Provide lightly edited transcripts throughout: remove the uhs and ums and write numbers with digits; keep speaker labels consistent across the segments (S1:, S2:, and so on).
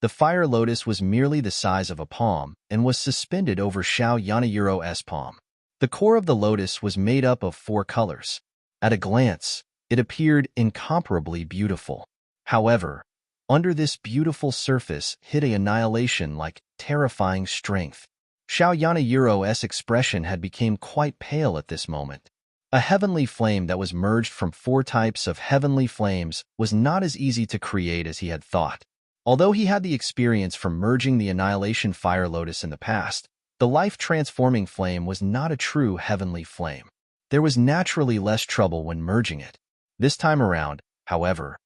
S1: The fire lotus was merely the size of a palm and was suspended over Xiao Yanayiro's palm. The core of the lotus was made up of 4 colors. At a glance, it appeared incomparably beautiful. However, under this beautiful surface hid an annihilation-like terrifying strength. Xiao Yanayiro's expression had become quite pale at this moment. A heavenly flame that was merged from 4 types of heavenly flames was not as easy to create as he had thought. Although he had the experience from merging the Annihilation Fire Lotus in the past, the life-transforming flame was not a true heavenly flame. There was naturally less trouble when merging it. This time around, however,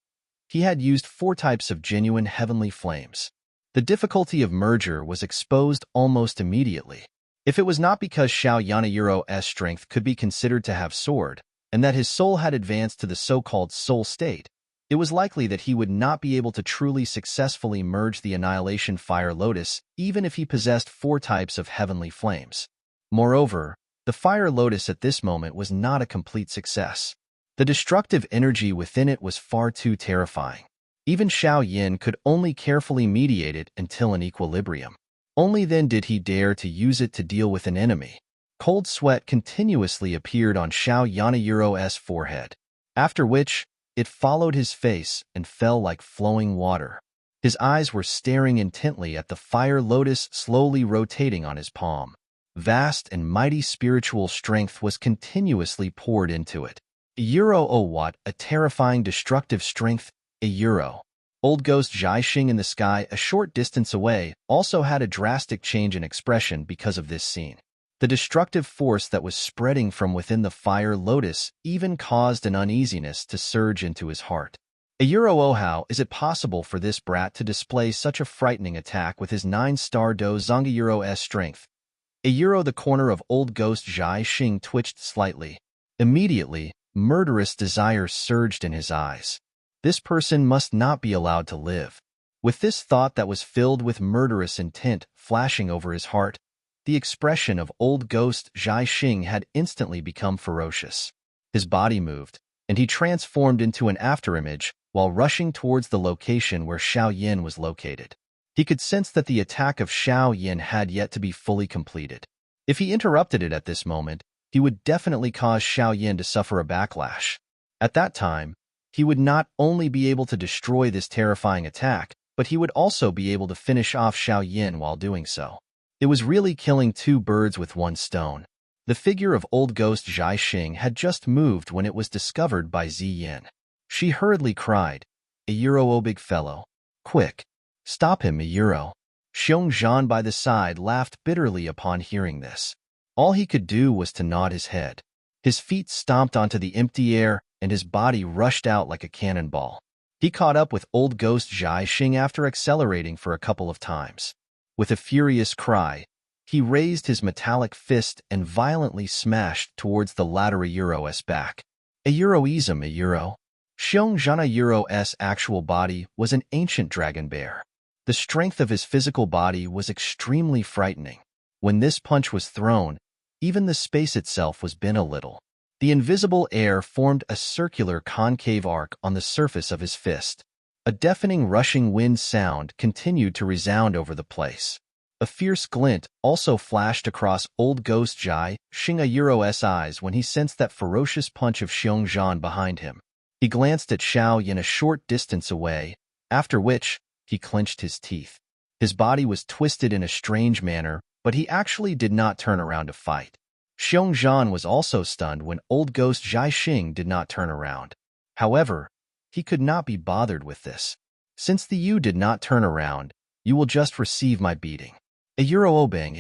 S1: he had used 4 types of genuine heavenly flames. The difficulty of merger was exposed almost immediately. If it was not because Xiao Yanayiro's strength could be considered to have soared, and that his soul had advanced to the so-called soul state, it was likely that he would not be able to truly successfully merge the Annihilation Fire Lotus even if he possessed 4 types of heavenly flames. Moreover, the Fire Lotus at this moment was not a complete success. The destructive energy within it was far too terrifying. Even Xiao Yin could only carefully mediate it until an equilibrium. Only then did he dare to use it to deal with an enemy. Cold sweat continuously appeared on Xiao Yanayiro's forehead, after which it followed his face and fell like flowing water. His eyes were staring intently at the fire lotus slowly rotating on his palm. Vast and mighty spiritual strength was continuously poured into it. What a terrifying destructive strength. Old ghost Zhaixing in the sky a short distance away also had a drastic change in expression because of this scene. The destructive force that was spreading from within the fire lotus even caused an uneasiness to surge into his heart. How is it possible for this brat to display such a frightening attack with his 9-star Do Zhangyiro's strength? The corner of old ghost Zhaixing twitched slightly. Immediately, murderous desire surged in his eyes. This person must not be allowed to live. With this thought that was filled with murderous intent flashing over his heart, the expression of old ghost Zhaixing had instantly become ferocious. His body moved, and he transformed into an afterimage while rushing towards the location where Xiao Yin was located. He could sense that the attack of Xiao Yin had yet to be fully completed. If he interrupted it at this moment, he would definitely cause Xiao Yin to suffer a backlash. At that time, he would not only be able to destroy this terrifying attack, but he would also be able to finish off Xiao Yin while doing so. It was really killing 2 birds with 1 stone. The figure of old ghost Zhaixing had just moved when it was discovered by Zi Yin. She hurriedly cried, "Oh big fellow. Quick, stop him, Xiong Zhan by the side laughed bitterly upon hearing this. All he could do was to nod his head. His feet stomped onto the empty air, and his body rushed out like a cannonball. He caught up with old ghost Zhaixing after accelerating for a couple of times. With a furious cry, he raised his metallic fist and violently smashed towards the latter Ayuro's back. Xiong Zhanayuro's actual body was an ancient dragon bear. The strength of his physical body was extremely frightening. When this punch was thrown, even the space itself was bent a little. The invisible air formed a circular concave arc on the surface of his fist. A deafening rushing wind sound continued to resound over the place. A fierce glint also flashed across old ghost Zhaixing Ayuro's eyes when he sensed that ferocious punch of Xiong Zhan behind him. He glanced at Xiao Yin a short distance away, after which he clenched his teeth. His body was twisted in a strange manner, but he actually did not turn around to fight. Xiong Zhan was also stunned when old ghost Zhaixing did not turn around. However, he could not be bothered with this. Since the you did not turn around, you will just receive my beating. Bang.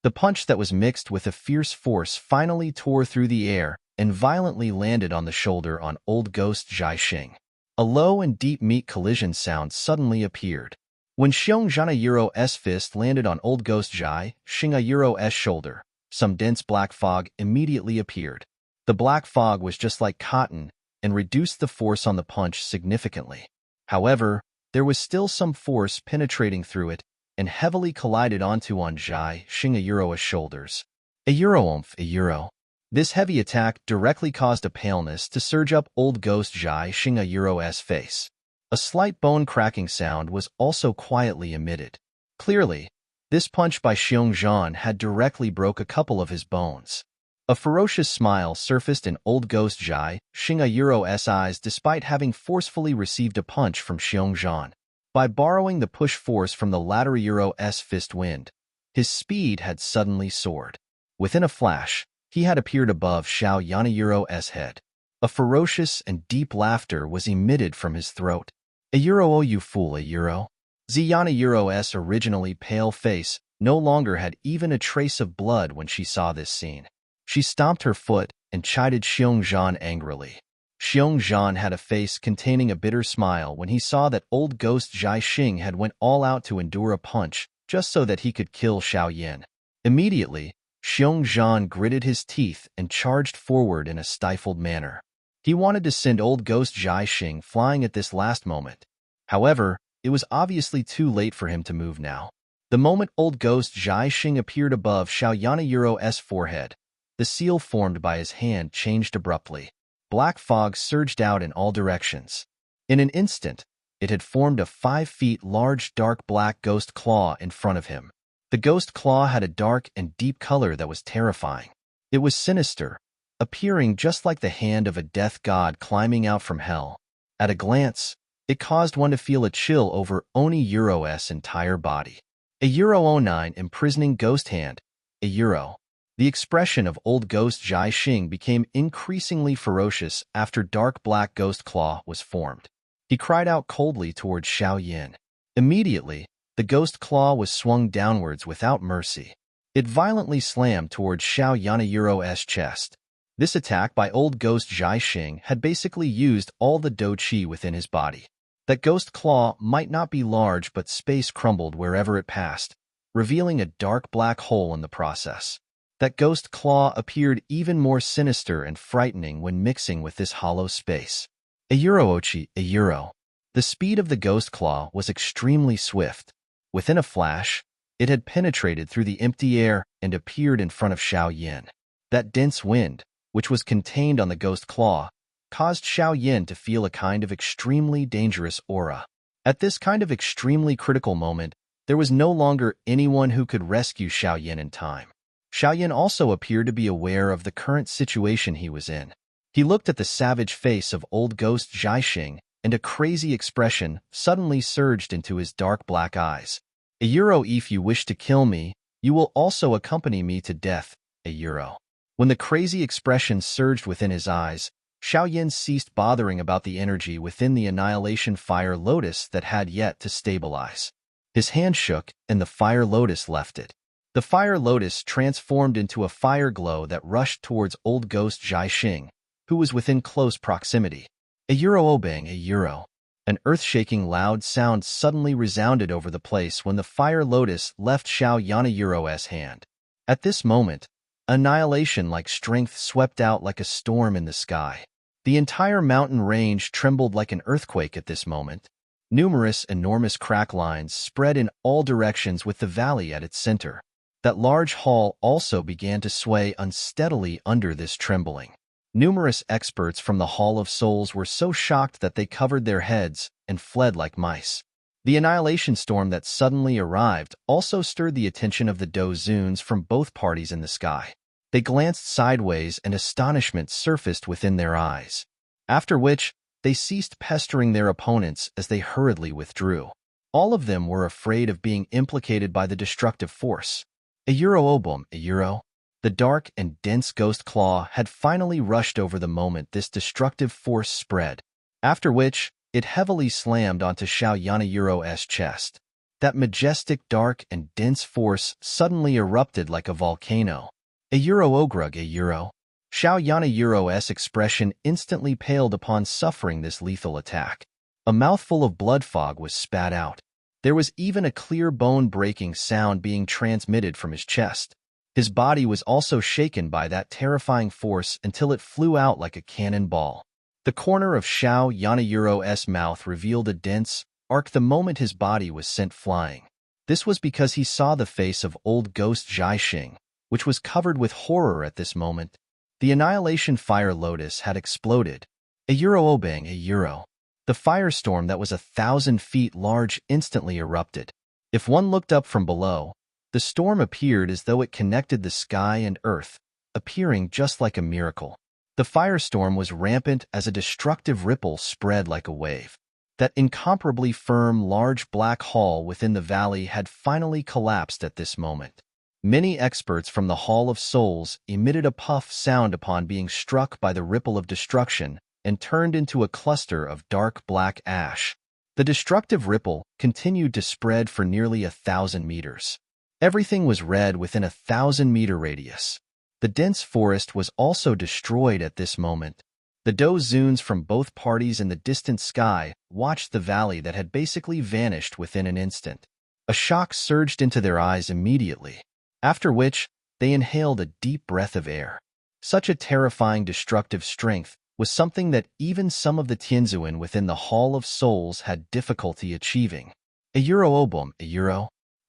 S1: The punch that was mixed with a fierce force finally tore through the air and violently landed on the shoulder on old ghost Zhaixing. A low and deep meat collision sound suddenly appeared. When Xiong Zhanayuro's fist landed on old ghost Zhaixing Ayuro's shoulder, some dense black fog immediately appeared. The black fog was just like cotton and reduced the force on the punch significantly. However, there was still some force penetrating through it and heavily collided onto Zhaixing Ayuro's shoulders. This heavy attack directly caused a paleness to surge up old ghost Zhaixing Ayuro's face. A slight bone-cracking sound was also quietly emitted. Clearly, this punch by Xiongzhan had directly broke a couple of his bones. A ferocious smile surfaced in old ghost Zhai Xing's eyes despite having forcefully received a punch from Xiongzhan. By borrowing the push force from the latter Euro's fist wind, his speed had suddenly soared. Within a flash, he had appeared above Xiao Yanaeuro's head. A ferocious and deep laughter was emitted from his throat. "A euro, oh you fool, a euro." Ziana Euro's originally pale face no longer had even a trace of blood when she saw this scene. She stomped her foot and chided Xiongzhan angrily. Xiongzhan had a face containing a bitter smile when he saw that old ghost Zhai Xing had went all out to endure a punch just so that he could kill Xiao Yin. Immediately, Xiongzhan gritted his teeth and charged forward in a stifled manner. He wanted to send old ghost Zhai Xing flying at this last moment. However, it was obviously too late for him to move now. The moment old ghost Zhai Xing appeared above Xiao Yanaeuro's forehead, the seal formed by his hand changed abruptly. Black fog surged out in all directions. In an instant, it had formed a 5 feet large dark black ghost claw in front of him. The ghost claw had a dark and deep color that was terrifying. It was sinister, appearing just like the hand of a death god climbing out from hell. At a glance, it caused one to feel a chill over Oni Euro's entire body. A Euro 09 imprisoning ghost hand, a Euro. The expression of old ghost Zhai Xing became increasingly ferocious after dark black ghost claw was formed. He cried out coldly towards Xiao Yin. Immediately, the ghost claw was swung downwards without mercy. It violently slammed towards Xiao Yanaeuro's chest. This attack by old ghost Zhai Xing had basically used all the dou qi within his body. That ghost claw might not be large, but space crumbled wherever it passed, revealing a dark black hole in the process. That ghost claw appeared even more sinister and frightening when mixing with this hollow space. A Euro Ochi, a Euro. The speed of the ghost claw was extremely swift. Within a flash, it had penetrated through the empty air and appeared in front of Xiao Yin. That dense wind, which was contained on the ghost claw, caused Xiao Yin to feel a kind of extremely dangerous aura. At this kind of extremely critical moment, there was no longer anyone who could rescue Xiao Yin in time. Xiao Yin also appeared to be aware of the current situation he was in. He looked at the savage face of old ghost Zhai Xing, and a crazy expression suddenly surged into his dark black eyes. A Euro, if you wish to kill me, you will also accompany me to death, a Euro. When the crazy expression surged within his eyes, Xiao Yin ceased bothering about the energy within the Annihilation Fire Lotus that had yet to stabilize. His hand shook, and the Fire Lotus left it. The Fire Lotus transformed into a fire glow that rushed towards old ghost Zhai Xing, who was within close proximity. A Euro obang, a Euro. An earth-shaking loud sound suddenly resounded over the place when the Fire Lotus left Xiao Yanaeuro's hand. At this moment, annihilation-like strength swept out like a storm in the sky. The entire mountain range trembled like an earthquake at this moment. Numerous enormous crack lines spread in all directions with the valley at its center. That large hall also began to sway unsteadily under this trembling. Numerous experts from the Hall of Souls were so shocked that they covered their heads and fled like mice. The annihilation storm that suddenly arrived also stirred the attention of the Dozuns from both parties in the sky. They glanced sideways and astonishment surfaced within their eyes. After which, they ceased pestering their opponents as they hurriedly withdrew. All of them were afraid of being implicated by the destructive force. A Euro obum, a Euro. The dark and dense ghost claw had finally rushed over the moment this destructive force spread, after which it heavily slammed onto Xiao Yanaeuro's chest. That majestic, dark, and dense force suddenly erupted like a volcano. A Euro ogrug, a Euro. Xiao Yanaeuro's expression instantly paled upon suffering this lethal attack. A mouthful of blood fog was spat out. There was even a clear bone-breaking sound being transmitted from his chest. His body was also shaken by that terrifying force until it flew out like a cannonball. The corner of Xiao Yanaeuro's mouth revealed a dense arc the moment his body was sent flying. This was because he saw the face of old ghost Zhai Xing, which was covered with horror at this moment. The Annihilation Fire Lotus had exploded. A Euro obang, a Euro. The firestorm that was 1,000 feet large instantly erupted. If one looked up from below, the storm appeared as though it connected the sky and earth, appearing just like a miracle. The firestorm was rampant as a destructive ripple spread like a wave. That incomparably firm, large black hall within the valley had finally collapsed at this moment. Many experts from the Hall of Souls emitted a puff sound upon being struck by the ripple of destruction and turned into a cluster of dark black ash. The destructive ripple continued to spread for nearly 1,000 meters. Everything was red within a 1,000-meter radius. The dense forest was also destroyed at this moment. The Dozuns from both parties in the distant sky watched the valley that had basically vanished within an instant. A shock surged into their eyes immediately, after which they inhaled a deep breath of air. Such a terrifying destructive strength was something that even some of the Tianzuan within the Hall of Souls had difficulty achieving.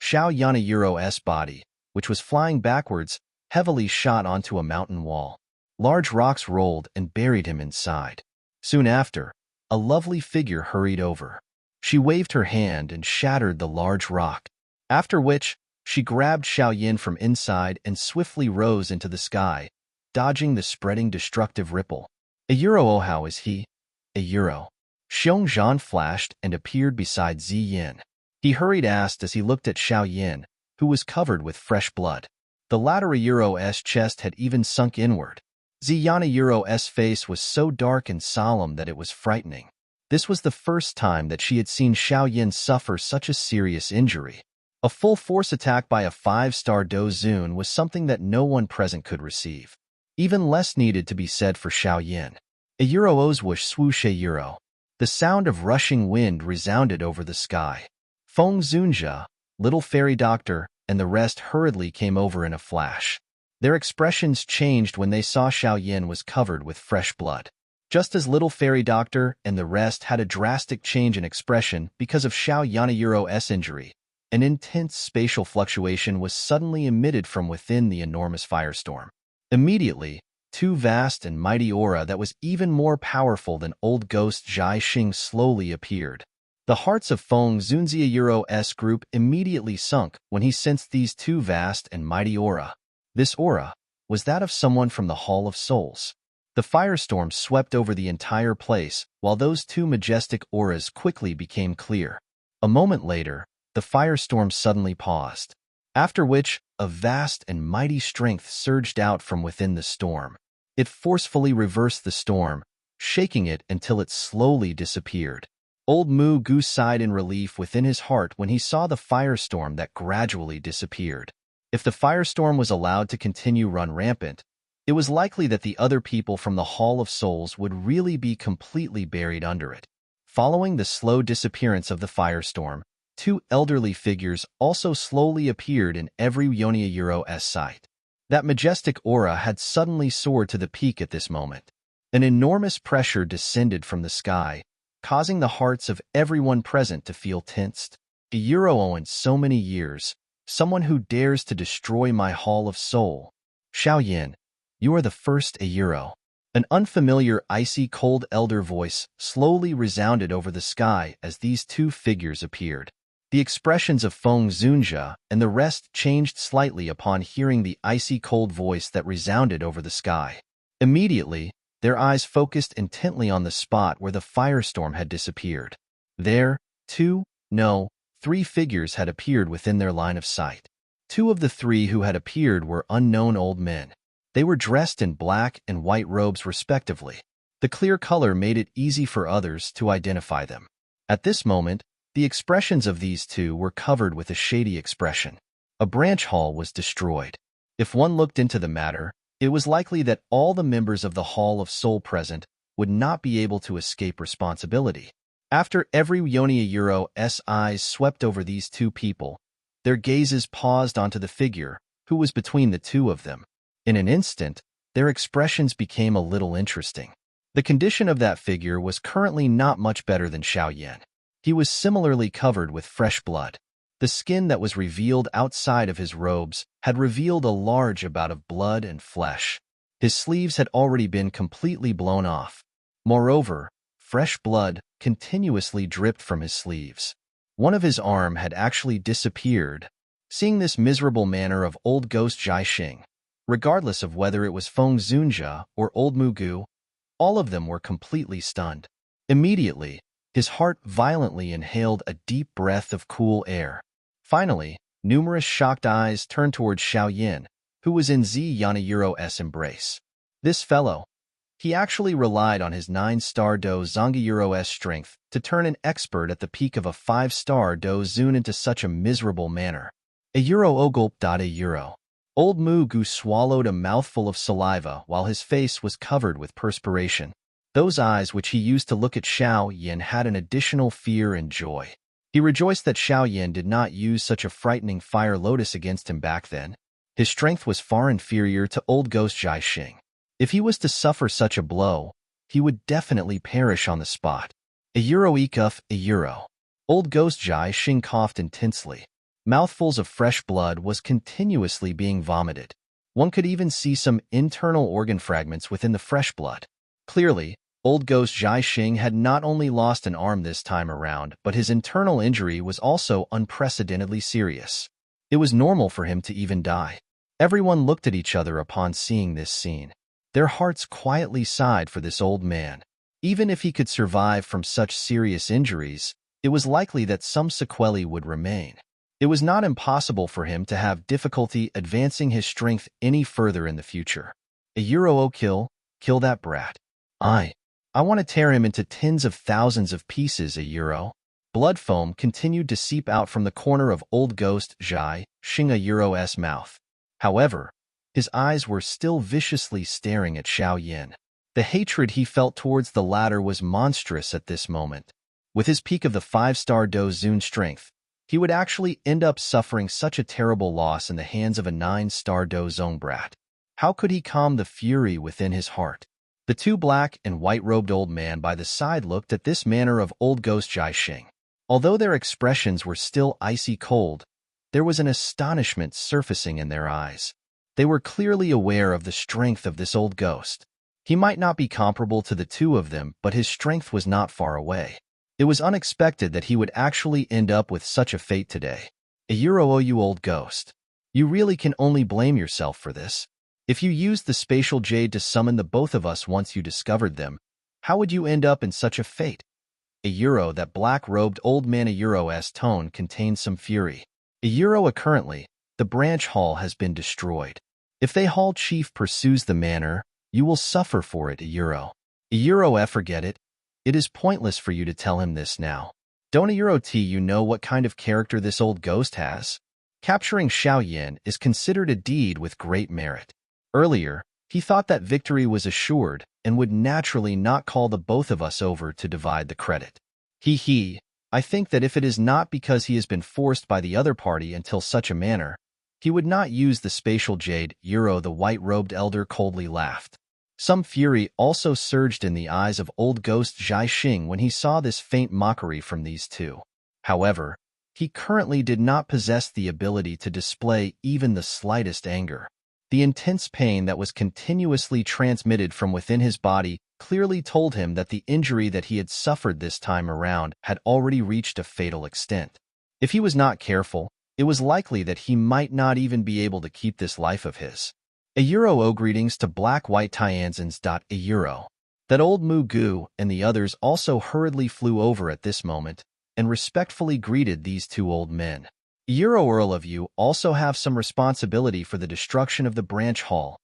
S1: Xiao Yanayiro's body, which was flying backwards, heavily shot onto a mountain wall. Large rocks rolled and buried him inside. Soon after, a lovely figure hurried over. She waved her hand and shattered the large rock, after which she grabbed Xiao from inside and swiftly rose into the sky, dodging the spreading destructive ripple. How is he? Xiong Zhan flashed and appeared beside Ziyin. He hurried asked as he looked at Xiao, who was covered with fresh blood. The latter's chest had even sunk inward. Ziyana's face was so dark and solemn that it was frightening. This was the first time that she had seen Xiao suffer such a serious injury. A full-force attack by a 5-star Dozun was something that no one present could receive. Even less needed to be said for Xiao. O's whoosh swoosh Euro. The sound of rushing wind resounded over the sky. Feng Zunjia, Little Fairy Doctor, and the rest hurriedly came over in a flash. Their expressions changed when they saw Xiao was covered with fresh blood. Just as Little Fairy Doctor and the rest had a drastic change in expression because of Xiao Yanayiro's injury, an intense spatial fluctuation was suddenly emitted from within the enormous firestorm. Immediately, two vast and mighty aura that was even more powerful than old ghost Zhai Xing slowly appeared. The hearts of Feng Zunzia's group immediately sunk when he sensed these two vast and mighty aura. This aura was that of someone from the Hall of Souls. The firestorm swept over the entire place, while those two majestic auras quickly became clear. A moment later, the firestorm suddenly paused, after which a vast and mighty strength surged out from within the storm. It forcefully reversed the storm, shaking it until it slowly disappeared. Old Mu Gu sighed in relief within his heart when he saw the firestorm that gradually disappeared. If the firestorm was allowed to continue run rampant, it was likely that the other people from the Hall of Souls would really be completely buried under it. Following the slow disappearance of the firestorm, two elderly figures also slowly appeared in every Yoniayiro's sight. That majestic aura had suddenly soared to the peak at this moment. An enormous pressure descended from the sky, causing the hearts of everyone present to feel tensed. A Euro in so many years, someone who dares to destroy my Hall of Soul. Xiao, you are the first a Euro. An unfamiliar, icy cold elder voice slowly resounded over the sky as these two figures appeared. The expressions of Feng Zunjia and the rest changed slightly upon hearing the icy cold voice that resounded over the sky. Immediately, their eyes focused intently on the spot where the firestorm had disappeared. There, three figures had appeared within their line of sight. Two of the three who had appeared were unknown old men. They were dressed in black and white robes respectively. The clear color made it easy for others to identify them. At this moment, the expressions of these two were covered with a shady expression. A branch hall was destroyed. If one looked into the matter, it was likely that all the members of the Hall of Soul present would not be able to escape responsibility. After every Yoniayiro's eyes swept over these two people, their gazes paused onto the figure who was between the two of them. In an instant, their expressions became a little interesting. The condition of that figure was currently not much better than Xiao. He was similarly covered with fresh blood. The skin that was revealed outside of his robes had revealed a large amount of blood and flesh. His sleeves had already been completely blown off. Moreover, fresh blood continuously dripped from his sleeves. One of his arm had actually disappeared. Seeing this miserable manner of old ghost Jiaxing, regardless of whether it was Feng Zunjia or old Mugu, all of them were completely stunned. Immediately, his heart violently inhaled a deep breath of cool air. Finally, numerous shocked eyes turned towards Xiao, who was in Yanayiro's embrace. This fellow, he actually relied on his 9-star Do Zongyiro's strength to turn an expert at the peak of a 5-star Do Zun into such a miserable manner. A euro ogulp. Old Mugu swallowed a mouthful of saliva while his face was covered with perspiration. Those eyes which he used to look at Xiao had an additional fear and joy. He rejoiced that Xiao did not use such a frightening fire lotus against him back then. His strength was far inferior to old ghost Jiaxing. If he was to suffer such a blow, he would definitely perish on the spot. A euro ekuff, a euro. Old ghost Jiaxing coughed intensely. Mouthfuls of fresh blood was continuously being vomited. One could even see some internal organ fragments within the fresh blood. Clearly, old ghost Jiaxing had not only lost an arm this time around, but his internal injury was also unprecedentedly serious. It was normal for him to even die. Everyone looked at each other upon seeing this scene. Their hearts quietly sighed for this old man. Even if he could survive from such serious injuries, it was likely that some sequelae would remain. It was not impossible for him to have difficulty advancing his strength any further in the future. A euro kill that brat. I want to tear him into tens of thousands of pieces, a euro. Blood foam continued to seep out from the corner of old ghost Jiaxing a euro's mouth. However, his eyes were still viciously staring at Xiao. The hatred he felt towards the latter was monstrous at this moment. With his peak of the 5-star Do Zun strength, he would actually end up suffering such a terrible loss in the hands of a 9-star Do Zong brat. How could he calm the fury within his heart? The two black and white-robed old men by the side looked at this manner of old ghost Jiaxing. Although their expressions were still icy cold, there was an astonishment surfacing in their eyes. They were clearly aware of the strength of this old ghost. He might not be comparable to the two of them, but his strength was not far away. It was unexpected that he would actually end up with such a fate today. A euro, you old ghost. You really can only blame yourself for this. If you used the spatial jade to summon the both of us once you discovered them, how would you end up in such a fate? A euro, that black-robed old man, a euro's tone contained some fury. A euro, currently, the branch hall has been destroyed. If the hall chief pursues the manor, you will suffer for it, a euro. A euro, forget it. It is pointless for you to tell him this now. Don't a euro you know what kind of character this old ghost has? Capturing Xiao is considered a deed with great merit. Earlier, he thought that victory was assured and would naturally not call the both of us over to divide the credit. I think that if it is not because he has been forced by the other party until such a manner, he would not use the spatial jade, euro, the white-robed elder coldly laughed. Some fury also surged in the eyes of old ghost Jiaxing when he saw this faint mockery from these two. However, he currently did not possess the ability to display even the slightest anger. The intense pain that was continuously transmitted from within his body clearly told him that the injury that he had suffered this time around had already reached a fatal extent. If he was not careful, it was likely that he might not even be able to keep this life of his. A euro, greetings to black-white Tianzins. A euro. That old Mugu and the others also hurriedly flew over at this moment and respectfully greeted these two old men. Euro, Earl of you also have some responsibility for the destruction of the branch hall.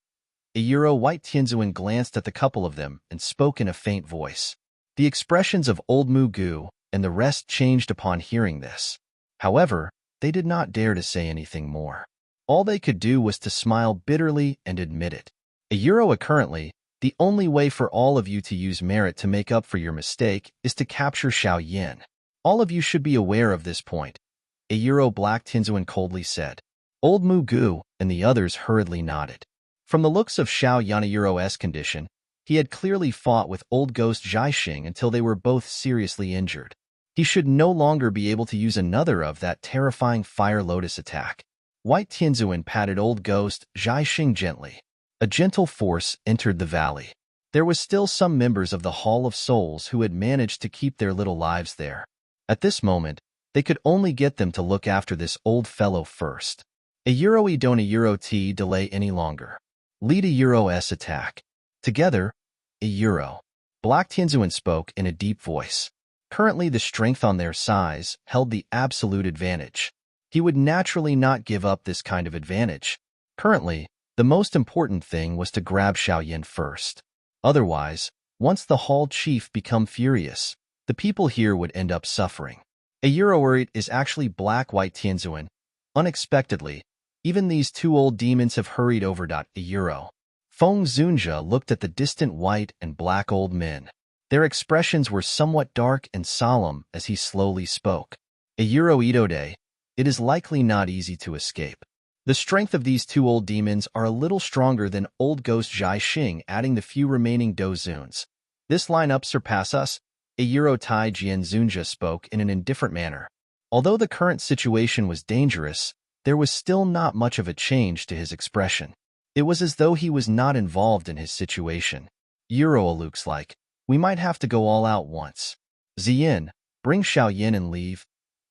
S1: A euro, white Tianzuan glanced at the couple of them and spoke in a faint voice. The expressions of old Mugu and the rest changed upon hearing this. However, they did not dare to say anything more. All they could do was to smile bitterly and admit it. A euro, currently, the only way for all of you to use merit to make up for your mistake is to capture Xiao. All of you should be aware of this point. A euro, black Tianzuan coldly said. Old Mugu and the others hurriedly nodded. From the looks of Xiao Yanayiro's condition, he had clearly fought with old ghost Jiaxing until they were both seriously injured. He should no longer be able to use another of that terrifying fire lotus attack. White Tianzuan patted old ghost Jiaxing gently. A gentle force entered the valley. There was still some members of the Hall of Souls who had managed to keep their little lives there. At this moment, they could only get them to look after this old fellow first. A Euro E don't a Euro T delay any longer. Lead a Euro S attack. Together, a Euro. Black Tianzuan spoke in a deep voice. Currently, the strength on their size held the absolute advantage. He would naturally not give up this kind of advantage. Currently, the most important thing was to grab Xiao first. Otherwise, once the Hall Chief become furious, the people here would end up suffering. A Euro is actually Black-White Tianzuan. Unexpectedly, even these two old demons have hurried over. A Euro. Feng Zunjia looked at the distant white and black old men. Their expressions were somewhat dark and solemn as he slowly spoke. A Euro Itode, it is likely not easy to escape. The strength of these two old demons are a little stronger than old ghost Zhai Xing, adding the few remaining Dozuns. This lineup surpass us, a Euro Tai Jian Zunjia spoke in an indifferent manner. Although the current situation was dangerous, there was still not much of a change to his expression. It was as though he was not involved in his situation. Euro looks like, we might have to go all out once. Ziyin, bring Xiao Yin and leave,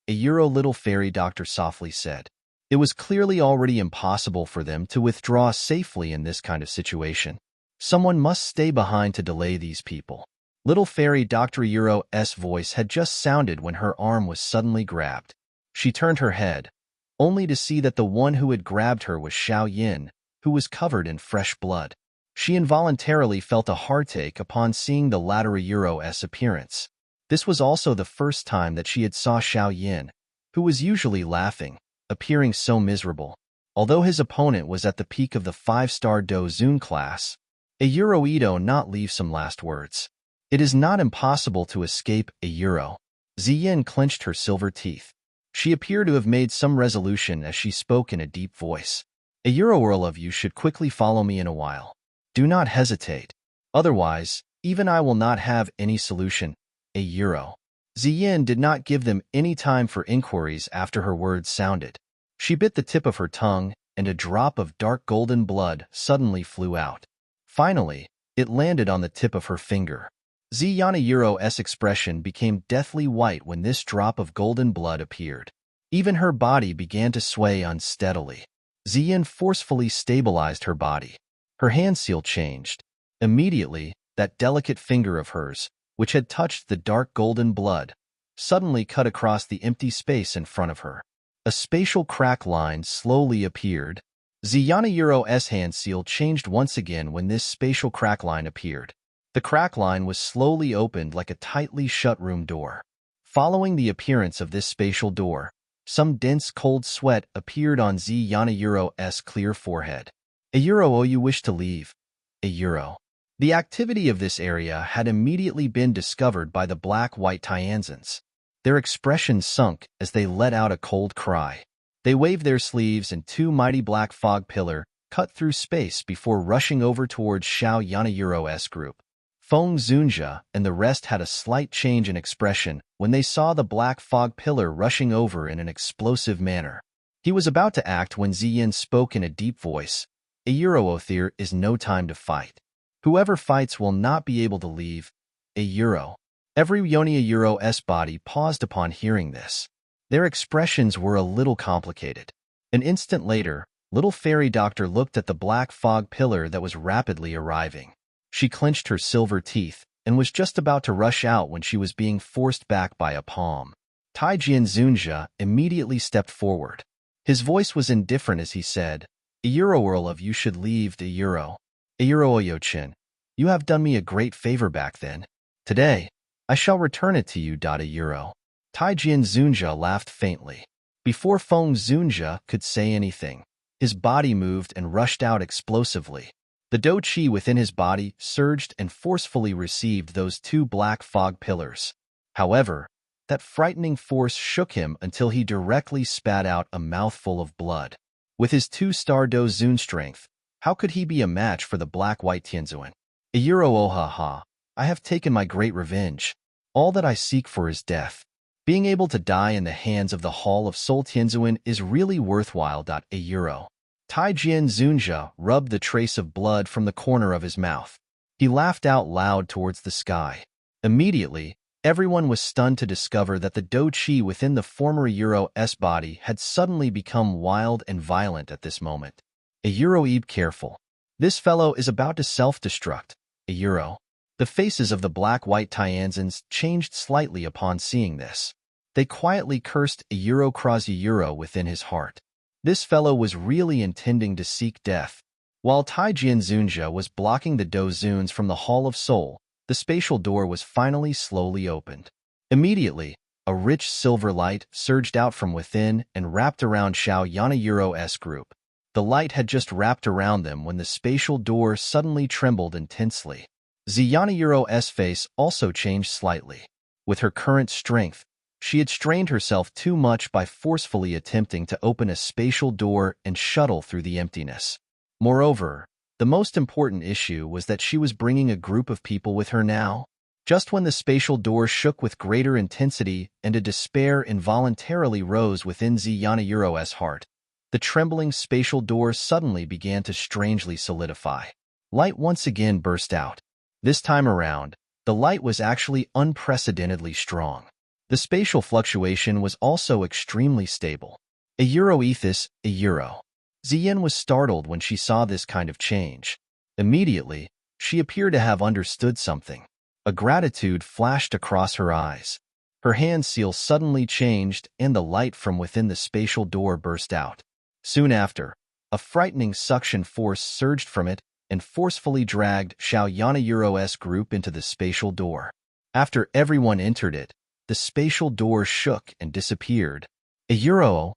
S1: a Euro little fairy doctor softly said. It was clearly already impossible for them to withdraw safely in this kind of situation. Someone must stay behind to delay these people. Little fairy Dr. Euro's voice had just sounded when her arm was suddenly grabbed. She turned her head, only to see that the one who had grabbed her was Xiao Yin, who was covered in fresh blood. She involuntarily felt a heartache upon seeing the latter Euro's appearance. This was also the first time that she had saw Xiao Yin, who was usually laughing, appearing so miserable. Although his opponent was at the peak of the 5-star Dozun class, a Euro Ito not leave some last words. It is not impossible to escape a Euro. Ziyin clenched her silver teeth. She appeared to have made some resolution as she spoke in a deep voice. A Euro all of you should quickly follow me in a while. Do not hesitate. Otherwise, even I will not have any solution. A Euro. Ziyin did not give them any time for inquiries after her words sounded. She bit the tip of her tongue, and a drop of dark golden blood suddenly flew out. Finally, it landed on the tip of her finger. Ziyana Euro's expression became deathly white when this drop of golden blood appeared. Even her body began to sway unsteadily. Ziyin forcefully stabilized her body. Her hand seal changed. Immediately, that delicate finger of hers, which had touched the dark golden blood, suddenly cut across the empty space in front of her. A spatial crack line slowly appeared. Ziyana Euro's hand seal changed once again when this spatial crack line appeared. The crack line was slowly opened like a tightly shut room door. Following the appearance of this spatial door, some dense cold sweat appeared on Ziyana Euro's clear forehead. A Euro, oh, you wish to leave? A Euro. The activity of this area had immediately been discovered by the black-white Tianzans. Their expressions sunk as they let out a cold cry. They waved their sleeves and two mighty black fog pillar cut through space before rushing over towards Xiao Yana Euro's group. Feng Zunjia and the rest had a slight change in expression when they saw the black fog pillar rushing over in an explosive manner. He was about to act when Ziyin spoke in a deep voice. A Euro, there is no time to fight. Whoever fights will not be able to leave. A Euro. Every Yonia Euro's body paused upon hearing this. Their expressions were a little complicated. An instant later, little fairy doctor looked at the black fog pillar that was rapidly arriving. She clenched her silver teeth and was just about to rush out when she was being forced back by a palm. Tai Jian Zunjia immediately stepped forward. His voice was indifferent as he said, "A Euro Earl of you should leave the Euro. A Euro Oyochin, you have done me a great favor back then. Today, I shall return it to you. A Euro." Tai Jian Zunjia laughed faintly. Before Feng Zunjia could say anything, his body moved and rushed out explosively. The Do Chi within his body surged and forcefully received those two black fog pillars. However, that frightening force shook him until he directly spat out a mouthful of blood. With his 2-star Do Zun strength, how could he be a match for the black-white Tianzuan? A Euro, oh ha ha, I have taken my great revenge. All that I seek for is death. Being able to die in the hands of the Hall of Soul Tianzuan is really worthwhile. A Euro. Tai Jian Zunjia rubbed the trace of blood from the corner of his mouth. He laughed out loud towards the sky. Immediately, everyone was stunned to discover that the Do Chi within the former Euro-S body had suddenly become wild and violent at this moment. A Euro-Ebe, careful. This fellow is about to self-destruct. A Euro. The faces of the black-white Tianzins changed slightly upon seeing this. They quietly cursed a Euro cross a Euro within his heart. This fellow was really intending to seek death. While Tai Jianzunjia was blocking the Do Zuns from the Hall of Soul, the spatial door was finally slowly opened. Immediately, a rich silver light surged out from within and wrapped around Xiao Yana Euro-S group. The light had just wrapped around them when the spatial door suddenly trembled intensely. Yana Euro-S face also changed slightly. With her current strength, she had strained herself too much by forcefully attempting to open a spatial door and shuttle through the emptiness. Moreover, the most important issue was that she was bringing a group of people with her now. Just when the spatial door shook with greater intensity and a despair involuntarily rose within Yana Euro-S heart, the trembling spatial door suddenly began to strangely solidify. Light once again burst out. This time around, the light was actually unprecedentedly strong. The spatial fluctuation was also extremely stable. A Euro ethos, a Euro. Ziyin was startled when she saw this kind of change. Immediately, she appeared to have understood something. A gratitude flashed across her eyes. Her hand seal suddenly changed and the light from within the spatial door burst out. Soon after, a frightening suction force surged from it and forcefully dragged Xiao Yana Euro-S group into the spatial door. After everyone entered it, the spatial door shook and disappeared. A Euro.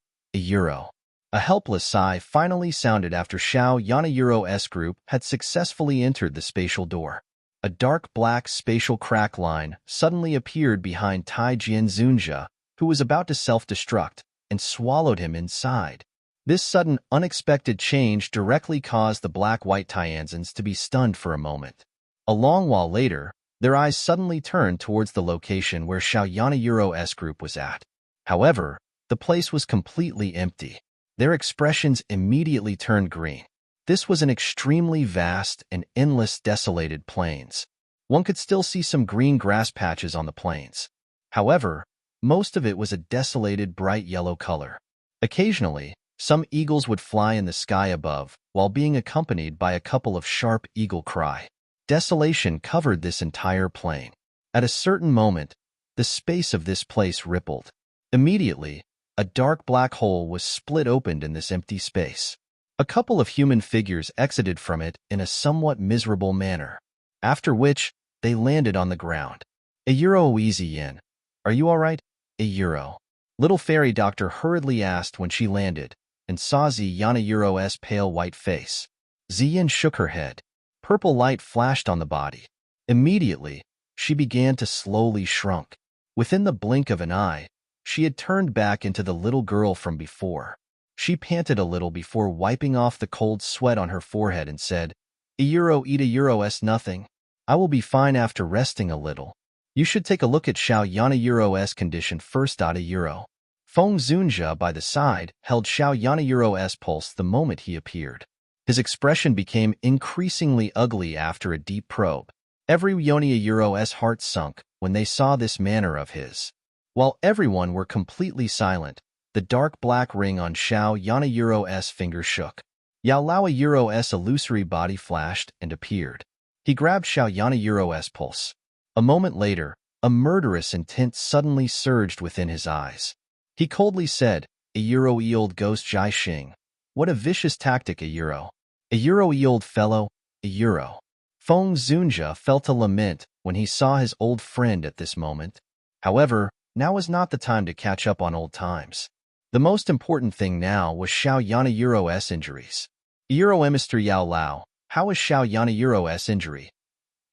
S1: A helpless sigh finally sounded after Xiao Yana Euro-S group had successfully entered the spatial door. A dark black spatial crack line suddenly appeared behind Tai Jianzunjia, who was about to self-destruct, and swallowed him inside. This sudden, unexpected change directly caused the black-white Tianzins to be stunned for a moment. A long while later, their eyes suddenly turned towards the location where Xiao Yana Euro-S group was at. However, the place was completely empty. Their expressions immediately turned green. This was an extremely vast and endless desolated plains. One could still see some green grass patches on the plains. However, most of it was a desolated bright yellow color. Occasionally, some eagles would fly in the sky above, while being accompanied by a couple of sharp eagle cry. Desolation covered this entire plain. At a certain moment, the space of this place rippled. Immediately, a dark black hole was split open in this empty space. A couple of human figures exited from it in a somewhat miserable manner, after which they landed on the ground. A Euro easy yin. Are you all right? A Euro. Little fairy doctor hurriedly asked when she landed, and saw Yana Euro-S pale white face. Ziyin shook her head. Purple light flashed on the body. Immediately, she began to slowly shrunk. Within the blink of an eye, she had turned back into the little girl from before. She panted a little before wiping off the cold sweat on her forehead and said, "A Euro eat a Euro-S nothing. I will be fine after resting a little. You should take a look at Xiao Yana Euro-S condition first. A Euro." Feng Zunjia by the side held Xiao Yana Euro-S pulse the moment he appeared. His expression became increasingly ugly after a deep probe. Every Yonia Euro-S heart sunk when they saw this manner of his. While everyone were completely silent, the dark black ring on Xiao Yana Euro-S finger shook. Yao Lao Euro-S illusory body flashed and appeared. He grabbed Xiao Yana Euro-S pulse. A moment later, a murderous intent suddenly surged within his eyes. He coldly said, "A Euro old ghost Jai Xing. What a vicious tactic, a Euro. A Euro old fellow, a Euro." Feng Zunjia felt a lament when he saw his old friend at this moment. However, now was not the time to catch up on old times. The most important thing now was Xiao Yana Euro-S injuries. Euro Mr. Yao Lao, how is Xiao Yana Euro-S injury?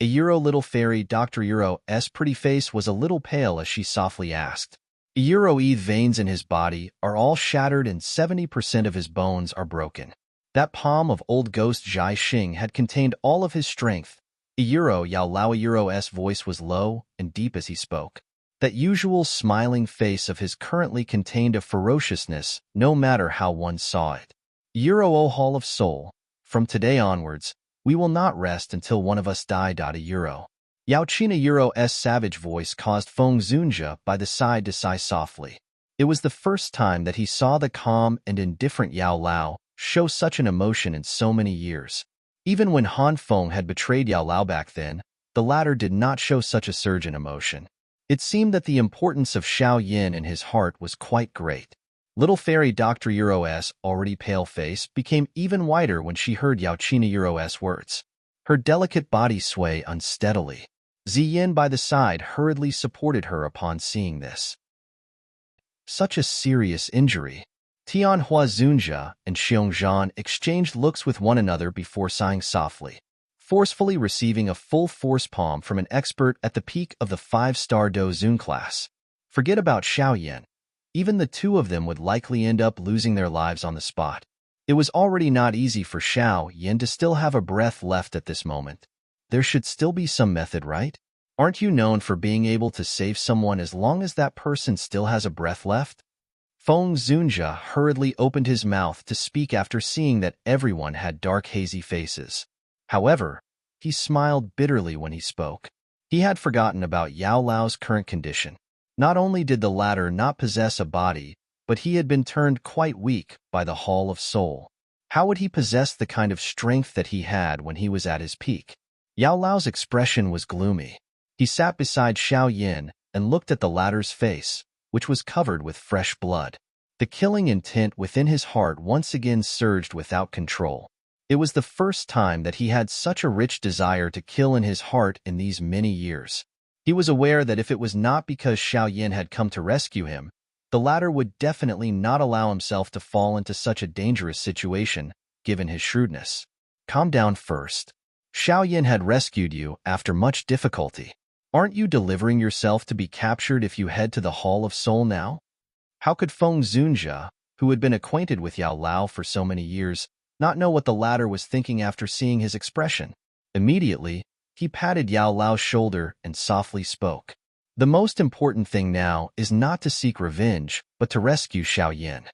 S1: A Euro little fairy Dr. Euro-S pretty face was a little pale as she softly asked. Euro-E veins in his body are all shattered and 70% of his bones are broken. That palm of old ghost Jai Xing had contained all of his strength. Euro Yao Lao Euro-S voice was low and deep as he spoke. That usual smiling face of his currently contained a ferociousness, no matter how one saw it. Euro O Hall of Soul, from today onwards, We will not rest until one of us die. Euro. Yao Euro's savage voice caused Feng Zunjia by the side to sigh softly. It was the first time that he saw the calm and indifferent Yao Lao show such an emotion in so many years. Even when Han Feng had betrayed Yao Lao back then, the latter did not show such a surge in emotion. It seemed that the importance of Xiao Yin in his heart was quite great. Little fairy Dr. Euro's already pale face became even whiter when she heard Yao Euro's words. Her delicate body swayed unsteadily. Ziyin by the side hurriedly supported her upon seeing this. Such a serious injury. Tianhua Zunjia and Xiongzhan exchanged looks with one another before sighing softly, forcefully receiving a full force palm from an expert at the peak of the 5-star Do Zun class. Forget about Xiao Yin. Even the two of them would likely end up losing their lives on the spot. It was already not easy for Xiao Yin to still have a breath left at this moment. There should still be some method, right? Aren't you known for being able to save someone as long as that person still has a breath left? Feng Zunjia hurriedly opened his mouth to speak after seeing that everyone had dark hazy faces. However, he smiled bitterly when he spoke. He had forgotten about Yao Lao's current condition. Not only did the latter not possess a body, but he had been turned quite weak by the Hall of Soul. How would he possess the kind of strength that he had when he was at his peak? Yao Lao's expression was gloomy. He sat beside Xiao Yin and looked at the latter's face, which was covered with fresh blood. The killing intent within his heart once again surged without control. It was the first time that he had such a rich desire to kill in his heart in these many years. He was aware that if it was not because Xiao Yin had come to rescue him, the latter would definitely not allow himself to fall into such a dangerous situation, given his shrewdness. Calm down first. Xiao Yin had rescued you after much difficulty. Aren't you delivering yourself to be captured if you head to the Hall of Soul now? How could Feng Zunjia, who had been acquainted with Yao Lao for so many years, not know what the latter was thinking after seeing his expression? Immediately, he patted Yao Lao's shoulder and softly spoke. The most important thing now is not to seek revenge, but to rescue Xiao Yin.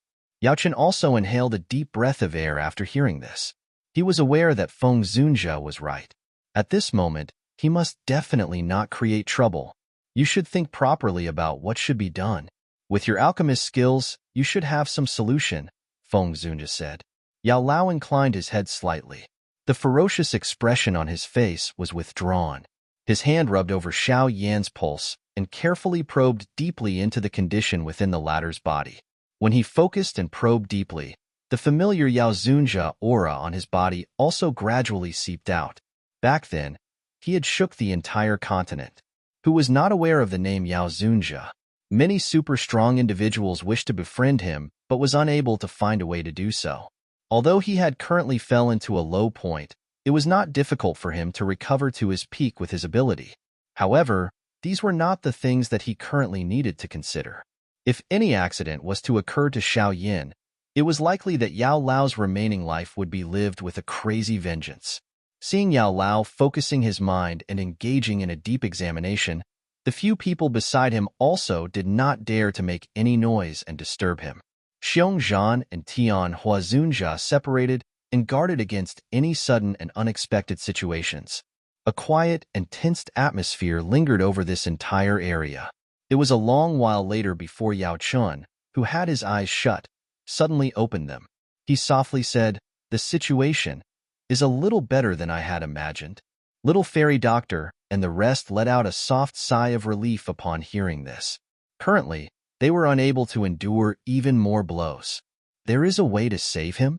S1: Yao Chen also inhaled a deep breath of air after hearing this. He was aware that Feng Zunjia was right. At this moment, he must definitely not create trouble. You should think properly about what should be done. With your alchemist skills, you should have some solution, Feng Zunjia said. Yao Lao inclined his head slightly. The ferocious expression on his face was withdrawn. His hand rubbed over Xiao Yan's pulse and carefully probed deeply into the condition within the latter's body. When he focused and probed deeply, the familiar Yao Zunjia aura on his body also gradually seeped out. Back then, he had shook the entire continent. Who was not aware of the name Yao Zunjia? Many super-strong individuals wished to befriend him, but was unable to find a way to do so. Although he had currently fell into a low point, it was not difficult for him to recover to his peak with his ability. However, these were not the things that he currently needed to consider. If any accident was to occur to Xiao Yin, it was likely that Yao Lao's remaining life would be lived with a crazy vengeance. Seeing Yao Lao focusing his mind and engaging in a deep examination, the few people beside him also did not dare to make any noise and disturb him. Xiongzhan and Tianhua Zunjia separated and guarded against any sudden and unexpected situations. A quiet and tensed atmosphere lingered over this entire area. It was a long while later before Yao Chun, who had his eyes shut, suddenly opened them. He softly said, "The situation is a little better than I had imagined." Little fairy doctor and the rest let out a soft sigh of relief upon hearing this. Currently, they were unable to endure even more blows. There is a way to save him?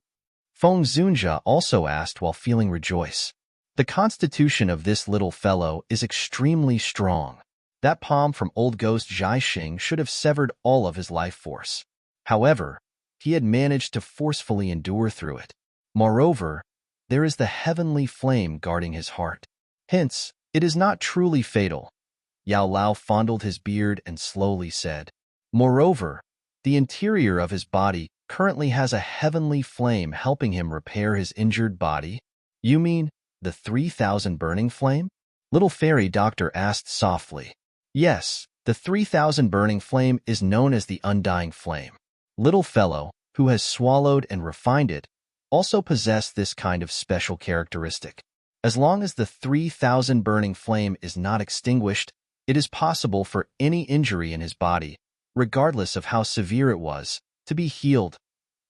S1: Feng Zunjia also asked while feeling rejoice. The constitution of this little fellow is extremely strong. That palm from old ghost Zhai Xing should have severed all of his life force. However, he had managed to forcefully endure through it. Moreover, there is the heavenly flame guarding his heart. Hence, it is not truly fatal. Yao Lao fondled his beard and slowly said, "Moreover, the interior of his body currently has a heavenly flame helping him repair his injured body." "You mean the 3,000 burning flame?" Little fairy doctor asked softly. "Yes, the 3,000 burning flame is known as the undying flame. Little fellow, who has swallowed and refined it, also possessed this kind of special characteristic. As long as the 3,000 burning flame is not extinguished, it is possible for any injury in his body, regardless of how severe it was, to be healed.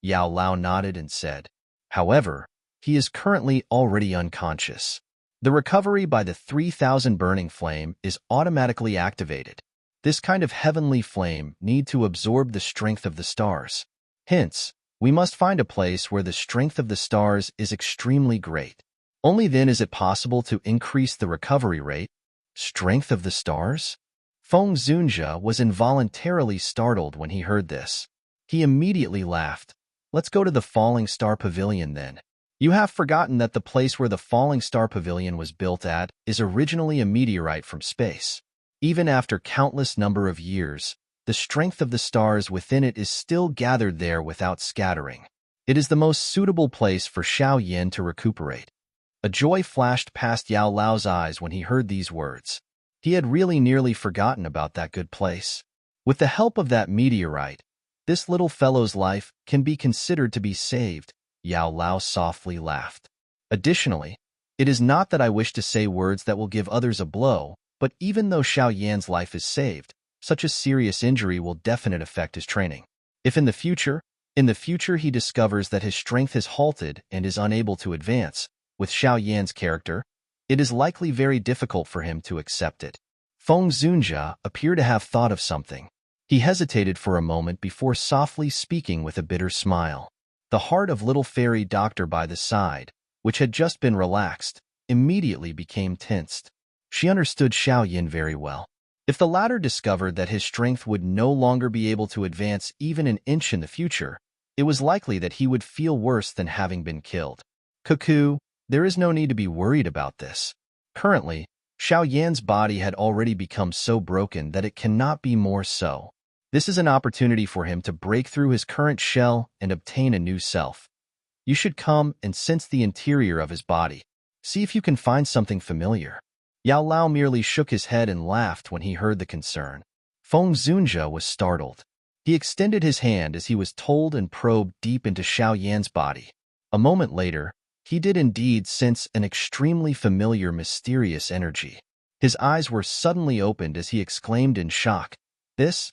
S1: Yao Lao nodded and said. However, he is currently already unconscious. The recovery by the 3,000 burning flame is automatically activated. This kind of heavenly flame need to absorb the strength of the stars. Hence, we must find a place where the strength of the stars is extremely great. Only then is it possible to increase the recovery rate. Strength of the stars? Feng Zunjia was involuntarily startled when he heard this. He immediately laughed. Let's go to the Falling Star Pavilion then. You have forgotten that the place where the Falling Star Pavilion was built at is originally a meteorite from space. Even after countless number of years, the strength of the stars within it is still gathered there without scattering. It is the most suitable place for Xiao Yan to recuperate. A joy flashed past Yao Lao's eyes when he heard these words. He had really nearly forgotten about that good place. With the help of that meteorite, this little fellow's life can be considered to be saved. Yao Lao softly laughed. Additionally, it is not that I wish to say words that will give others a blow, but even though Xiao Yan's life is saved, such a serious injury will definitely affect his training. If in the future he discovers that his strength has halted and is unable to advance, with Xiao Yan's character, it is likely very difficult for him to accept it. Feng Zunjia appeared to have thought of something. He hesitated for a moment before softly speaking with a bitter smile. The heart of little fairy doctor by the side, which had just been relaxed, immediately became tensed. She understood Xiao Yan very well. If the latter discovered that his strength would no longer be able to advance even an inch in the future, it was likely that he would feel worse than having been killed. Cuckoo, there is no need to be worried about this. Currently, Xiao Yan's body had already become so broken that it cannot be more so. This is an opportunity for him to break through his current shell and obtain a new self. You should come and sense the interior of his body. See if you can find something familiar. Yao Lao merely shook his head and laughed when he heard the concern. Feng Zunjia was startled. He extended his hand as he was told and probed deep into Xiao Yan's body. A moment later, he did indeed sense an extremely familiar, mysterious energy. His eyes were suddenly opened as he exclaimed in shock, This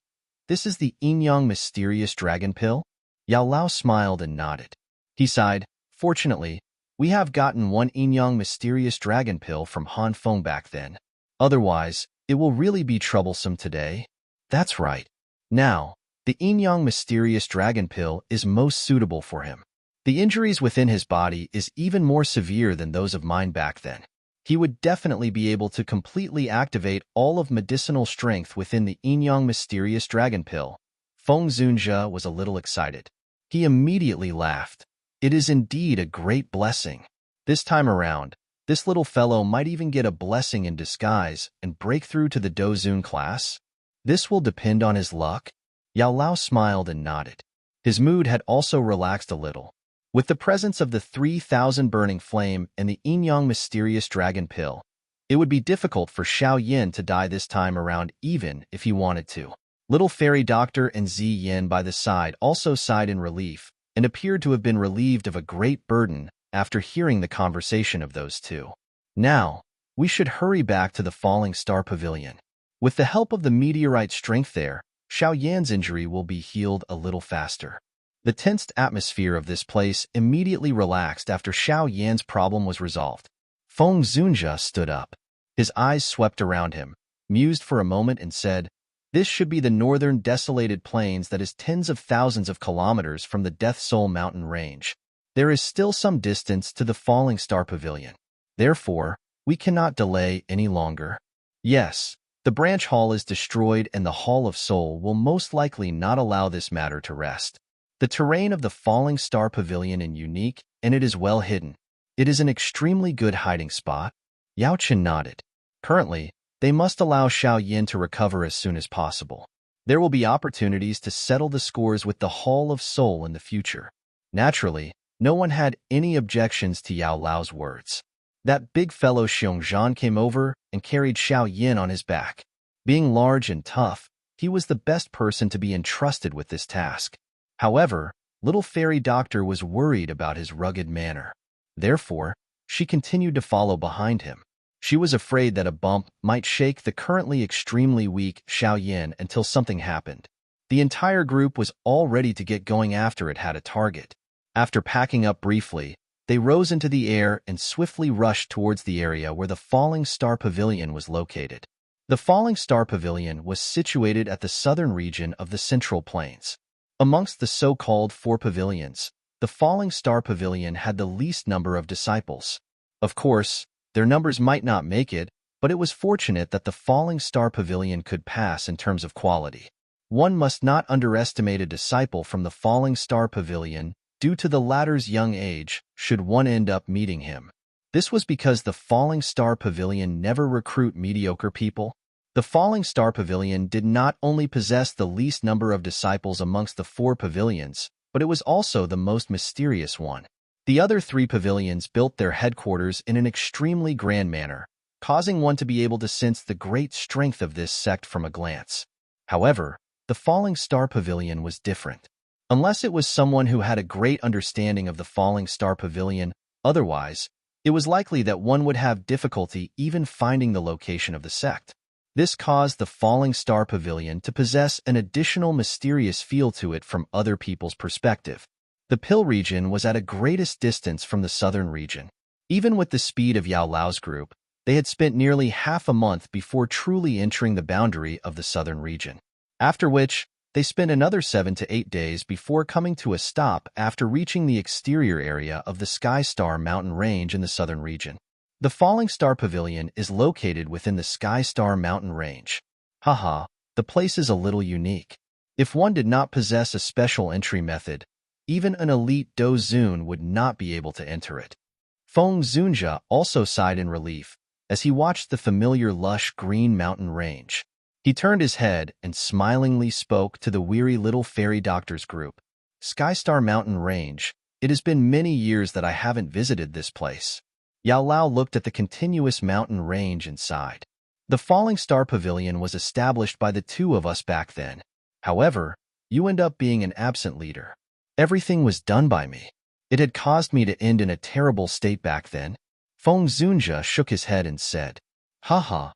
S1: is the Yin-Yang mysterious dragon pill? Yao Lao smiled and nodded. He sighed, Fortunately, we have gotten one Yin-Yang mysterious dragon pill from Han Feng back then. Otherwise, it will really be troublesome today. That's right. Now, the Yin-Yang mysterious dragon pill is most suitable for him. The injuries within his body is even more severe than those of mine back then. He would definitely be able to completely activate all of medicinal strength within the Yin-Yang mysterious dragon pill. Feng Zunjia was a little excited. He immediately laughed. It is indeed a great blessing. This time around, this little fellow might even get a blessing in disguise and break through to the Dozun class. This will depend on his luck. Yao Lao smiled and nodded. His mood had also relaxed a little. With the presence of the 3,000 burning flame and the Yin-Yang mysterious dragon pill, it would be difficult for Xiao Yan to die this time around even if he wanted to. Little fairy doctor and Zi Yin by the side also sighed in relief and appeared to have been relieved of a great burden after hearing the conversation of those two. Now, we should hurry back to the Falling Star Pavilion. With the help of the meteorite strength there, Xiao Yan's injury will be healed a little faster. The tensed atmosphere of this place immediately relaxed after Xiao Yan's problem was resolved. Feng Zunjia stood up. His eyes swept around him, mused for a moment and said, This should be the northern desolated plains that is tens of thousands of kilometers from the Death Soul mountain range. There is still some distance to the Falling Star Pavilion. Therefore, we cannot delay any longer. Yes, the branch hall is destroyed and the Hall of Soul will most likely not allow this matter to rest. The terrain of the Falling Star Pavilion is unique, and it is well hidden. It is an extremely good hiding spot. Yao Chen nodded. Currently, they must allow Xiao Yan to recover as soon as possible. There will be opportunities to settle the scores with the Hall of Soul in the future. Naturally, no one had any objections to Yao Lao's words. That big fellow Xiongzhan came over and carried Xiao Yan on his back. Being large and tough, he was the best person to be entrusted with this task. However, little fairy doctor was worried about his rugged manner. Therefore, she continued to follow behind him. She was afraid that a bump might shake the currently extremely weak Xiao until something happened. The entire group was all ready to get going after it had a target. After packing up briefly, they rose into the air and swiftly rushed towards the area where the Falling Star Pavilion was located. The Falling Star Pavilion was situated at the southern region of the Central Plains. Amongst the so-called four pavilions, the Falling Star Pavilion had the least number of disciples. Of course, their numbers might not make it, but it was fortunate that the Falling Star Pavilion could pass in terms of quality. One must not underestimate a disciple from the Falling Star Pavilion due to the latter's young age, should one end up meeting him. This was because the Falling Star Pavilion never recruit mediocre people. The Falling Star Pavilion did not only possess the least number of disciples amongst the four pavilions, but it was also the most mysterious one. The other three pavilions built their headquarters in an extremely grand manner, causing one to be able to sense the great strength of this sect from a glance. However, the Falling Star Pavilion was different. Unless it was someone who had a great understanding of the Falling Star Pavilion, otherwise, it was likely that one would have difficulty even finding the location of the sect. This caused the Falling Star Pavilion to possess an additional mysterious feel to it from other people's perspective. The Pill region was at a greatest distance from the southern region. Even with the speed of Yao Lao's group, they had spent nearly half a month before truly entering the boundary of the southern region. After which, they spent another 7 to 8 days before coming to a stop after reaching the exterior area of the Sky Star Mountain Range in the southern region. The Falling Star Pavilion is located within the Sky Star Mountain Range. Haha, the place is a little unique. If one did not possess a special entry method, even an elite Dozun would not be able to enter it. Feng Zunjia also sighed in relief as he watched the familiar lush green mountain range. He turned his head and smilingly spoke to the weary little fairy doctor's group. Skystar Mountain Range, it has been many years that I haven't visited this place. Yao Lao looked at the continuous mountain range and sighed. The Falling Star Pavilion was established by the two of us back then. However, you end up being an absent leader. Everything was done by me. It had caused me to end in a terrible state back then. Feng Zunjia shook his head and said, "Haha."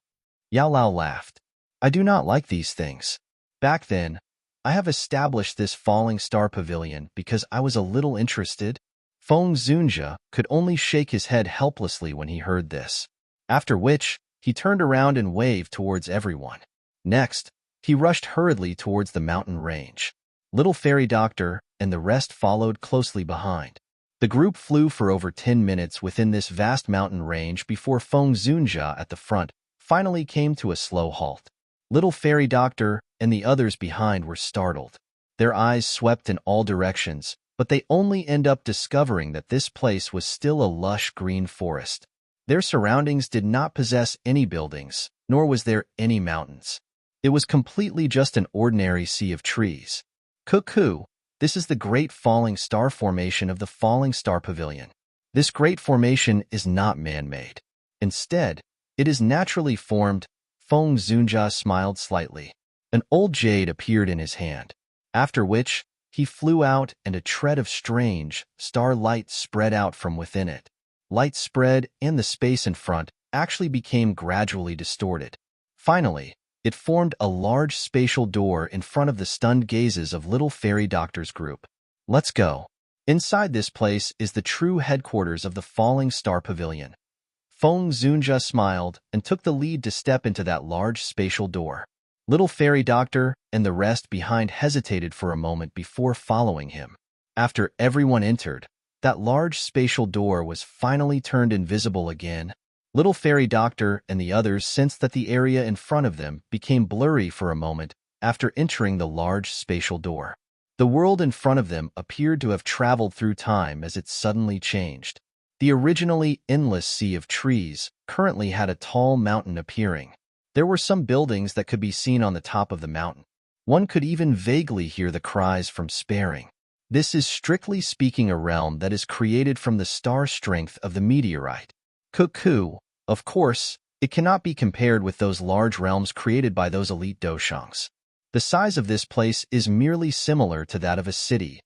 S1: Yao Lao laughed. "I do not like these things. Back then, I have established this Falling Star Pavilion because I was a little interested." Feng Zunjia could only shake his head helplessly when he heard this, after which he turned around and waved towards everyone. Next, he rushed hurriedly towards the mountain range. Little Fairy Doctor and the rest followed closely behind. The group flew for over 10 minutes within this vast mountain range before Feng Zunjia at the front finally came to a slow halt. Little Fairy Doctor and the others behind were startled. Their eyes swept in all directions, but they only end up discovering that this place was still a lush green forest. Their surroundings did not possess any buildings, nor was there any mountains. It was completely just an ordinary sea of trees. Cuckoo, this is the Great Falling Star Formation of the Falling Star Pavilion. This great formation is not man-made. Instead, it is naturally formed. Feng Zunjia smiled slightly. An old jade appeared in his hand, after which he flew out and a tread of strange, starlight spread out from within it. Light spread and the space in front actually became gradually distorted. Finally, it formed a large spatial door in front of the stunned gazes of Little Fairy Doctor's group. Let's go. Inside this place is the true headquarters of the Falling Star Pavilion. Feng Zunjia smiled and took the lead to step into that large spatial door. Little Fairy Doctor and the rest behind hesitated for a moment before following him. After everyone entered, that large spatial door was finally turned invisible again. Little Fairy Doctor and the others sensed that the area in front of them became blurry for a moment after entering the large spatial door. The world in front of them appeared to have traveled through time as it suddenly changed. The originally endless sea of trees currently had a tall mountain appearing. There were some buildings that could be seen on the top of the mountain. One could even vaguely hear the cries from sparing. This is strictly speaking a realm that is created from the star strength of the meteorite. Cuckoo, of course, it cannot be compared with those large realms created by those elite doshangs. The size of this place is merely similar to that of a city.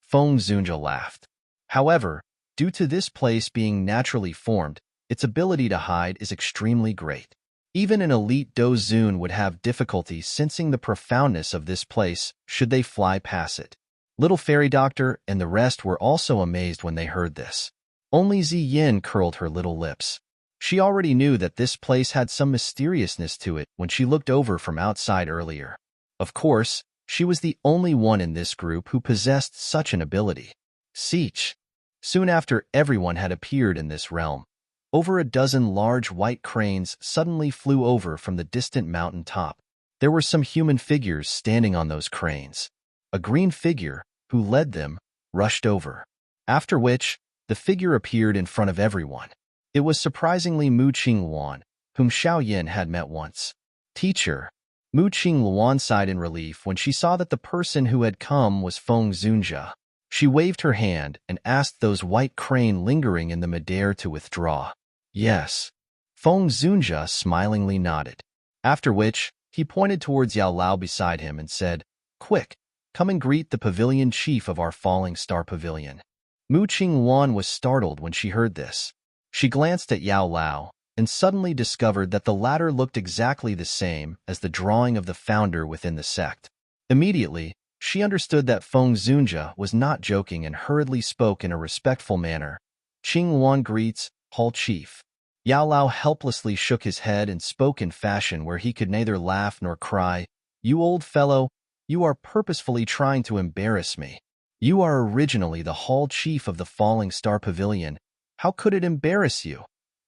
S1: Feng Zunjia laughed. However, Due to this place being naturally formed, its ability to hide is extremely great. Even an elite Dozun would have difficulty sensing the profoundness of this place should they fly past it. Little Fairy Doctor and the rest were also amazed when they heard this. Only Ziyin curled her little lips. She already knew that this place had some mysteriousness to it when she looked over from outside earlier. Of course, she was the only one in this group who possessed such an ability. Siege. Soon after everyone had appeared in this realm, over a dozen large white cranes suddenly flew over from the distant mountain top. There were some human figures standing on those cranes. A green figure, who led them, rushed over. After which, the figure appeared in front of everyone. It was surprisingly Mu Qingluan, whom Xiao had met once. Teacher. Mu Qingluan sighed in relief when she saw that the person who had come was Feng Zunjia. She waved her hand and asked those white crane lingering in the midair to withdraw. Yes. Feng Zunjia smilingly nodded. After which, he pointed towards Yao Lao beside him and said, "Quick, come and greet the pavilion chief of our Falling Star Pavilion." Mu Qingluan was startled when she heard this. She glanced at Yao Lao and suddenly discovered that the latter looked exactly the same as the drawing of the founder within the sect. Immediately, she understood that Feng Zunjia was not joking and hurriedly spoke in a respectful manner. "Qingluan greets, Hall Chief." Yao Lao helplessly shook his head and spoke in fashion where he could neither laugh nor cry. "You old fellow, you are purposefully trying to embarrass me. You are originally the Hall Chief of the Falling Star Pavilion. How could it embarrass you?"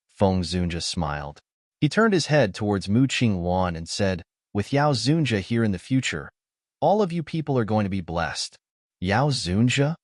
S1: Feng Zunjia smiled. He turned his head towards Mu Qingluan and said, "With Yao Zunjia here in the future, all of you people are going to be blessed." Yao Zunjia?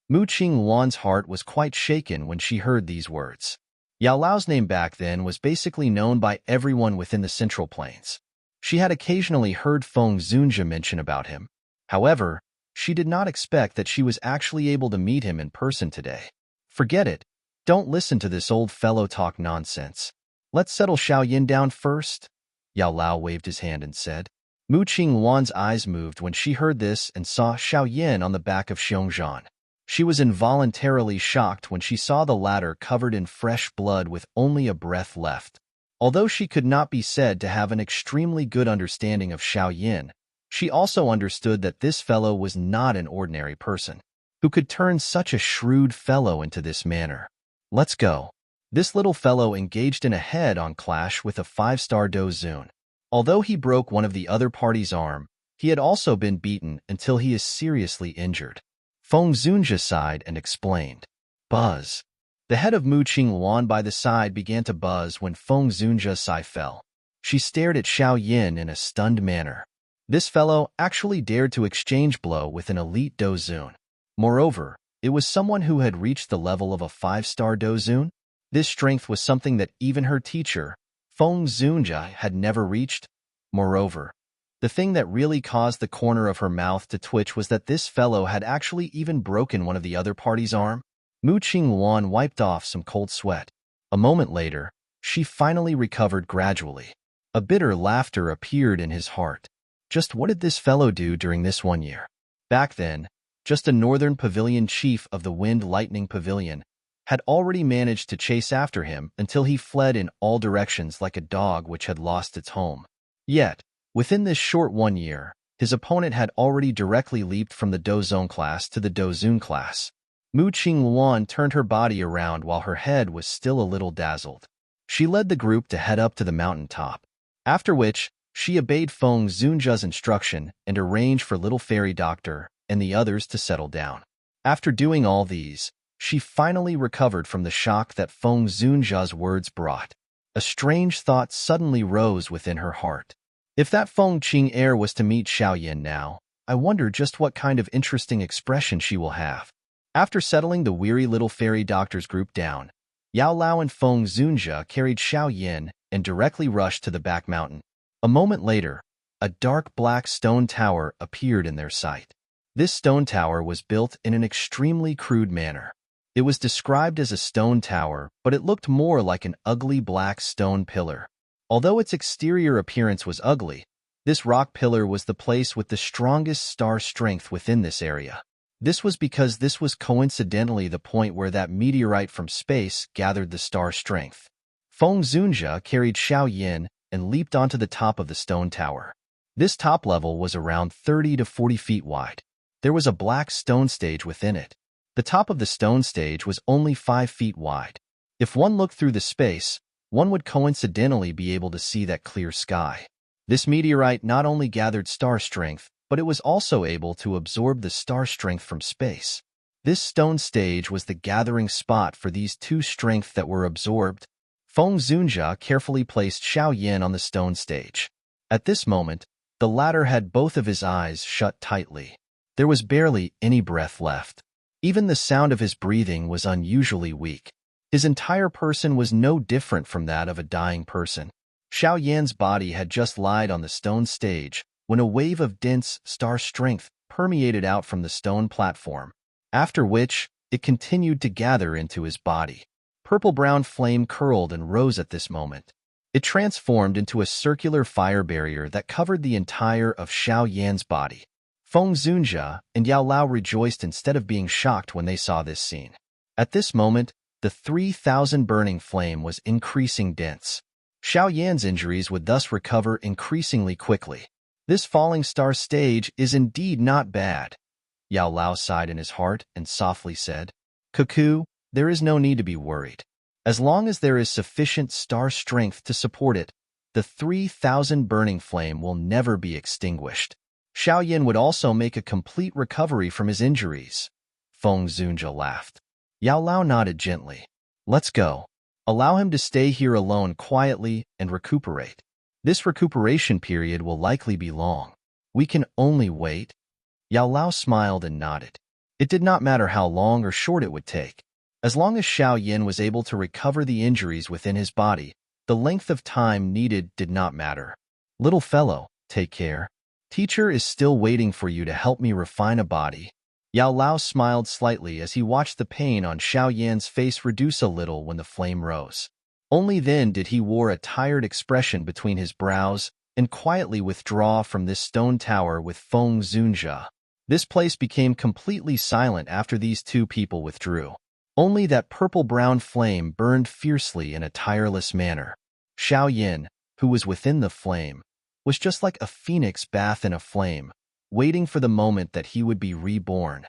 S1: Mu Qingluan's heart was quite shaken when she heard these words. Yao Lao's name back then was basically known by everyone within the Central Plains. She had occasionally heard Feng Zunjia mention about him. However, she did not expect that she was actually able to meet him in person today. "Forget it. Don't listen to this old fellow talk nonsense. Let's settle Xiao down first." Yao Lao waved his hand and said. Mu Qingluan's eyes moved when she heard this and saw Xiao on the back of Xiongzhan. She was involuntarily shocked when she saw the latter covered in fresh blood with only a breath left. Although she could not be said to have an extremely good understanding of Xiao, she also understood that this fellow was not an ordinary person, who could turn such a shrewd fellow into this manner. "Let's go." This little fellow engaged in a head-on clash with a 5-star Dozun. Although he broke one of the other party's arm, he had also been beaten until he is seriously injured. Feng Zunjia sighed and explained. Buzz. The head of Mu Qingluan by the side began to buzz when Feng Zunjia's sigh fell. She stared at Xiao in a stunned manner. This fellow actually dared to exchange blow with an elite Dozun. Moreover, it was someone who had reached the level of a 5-star Dozun. This strength was something that even her teacher, Feng Zunjia, had never reached. Moreover, the thing that really caused the corner of her mouth to twitch was that this fellow had actually even broken one of the other party's arm. Mu Qingluan wiped off some cold sweat. A moment later, she finally recovered gradually. A bitter laughter appeared in his heart. Just what did this fellow do during this 1 year? Back then, just a northern pavilion chief of the Wind Lightning Pavilion had already managed to chase after him until he fled in all directions like a dog which had lost its home. Yet, within this short 1 year, his opponent had already directly leaped from the Dozon class to the Dozun class. Mu Qingluan turned her body around while her head was still a little dazzled. She led the group to head up to the mountain top, after which she obeyed Feng Zunjia's instruction and arranged for Little Fairy Doctor and the others to settle down. After doing all these, she finally recovered from the shock that Feng Zunjia's words brought. A strange thought suddenly rose within her heart. If that Feng Qing was to meet Xiao now, I wonder just what kind of interesting expression she will have. After settling the weary Little Fairy Doctor's group down, Yao Lao and Feng Zunjia carried Xiao and directly rushed to the back mountain. A moment later, a dark black stone tower appeared in their sight. This stone tower was built in an extremely crude manner. It was described as a stone tower, but it looked more like an ugly black stone pillar. Although its exterior appearance was ugly, this rock pillar was the place with the strongest star strength within this area. This was because this was coincidentally the point where that meteorite from space gathered the star strength. Feng Zunjia carried Xiao Yin and leaped onto the top of the stone tower. This top level was around 30 to 40 feet wide. There was a black stone stage within it. The top of the stone stage was only 5 feet wide. If one looked through the space, one would coincidentally be able to see that clear sky. This meteorite not only gathered star strength, but it was also able to absorb the star strength from space. This stone stage was the gathering spot for these two strengths that were absorbed. Feng Zunjia carefully placed Xiao Yin on the stone stage. At this moment, the latter had both of his eyes shut tightly. There was barely any breath left. Even the sound of his breathing was unusually weak. His entire person was no different from that of a dying person. Xiao Yan's body had just lied on the stone stage when a wave of dense star strength permeated out from the stone platform, after which it continued to gather into his body. Purple-brown flame curled and rose at this moment. It transformed into a circular fire barrier that covered the entire of Xiao Yan's body. Feng Zunjia and Yao Lao rejoiced instead of being shocked when they saw this scene. At this moment, the 3,000 burning flame was increasing dense. Xiao Yan's injuries would thus recover increasingly quickly. This falling star stage is indeed not bad. Yao Lao sighed in his heart and softly said, "Cuckoo, there is no need to be worried. As long as there is sufficient star strength to support it, the 3,000 burning flame will never be extinguished." Xiao Yin would also make a complete recovery from his injuries. Feng Zunjia laughed. Yao Lao nodded gently. "Let's go. Allow him to stay here alone quietly and recuperate. This recuperation period will likely be long. We can only wait." Yao Lao smiled and nodded. It did not matter how long or short it would take. As long as Xiao Yin was able to recover the injuries within his body, the length of time needed did not matter. "Little fellow, take care. Teacher is still waiting for you to help me refine a body." Yao Lao smiled slightly as he watched the pain on Xiao Yan's face reduce a little when the flame rose. Only then did he wear a tired expression between his brows and quietly withdraw from this stone tower with Feng Zunjia. This place became completely silent after these two people withdrew. Only that purple-brown flame burned fiercely in a tireless manner. Xiao Yin, who was within the flame, was just like a phoenix bathed in a flame, waiting for the moment that he would be reborn.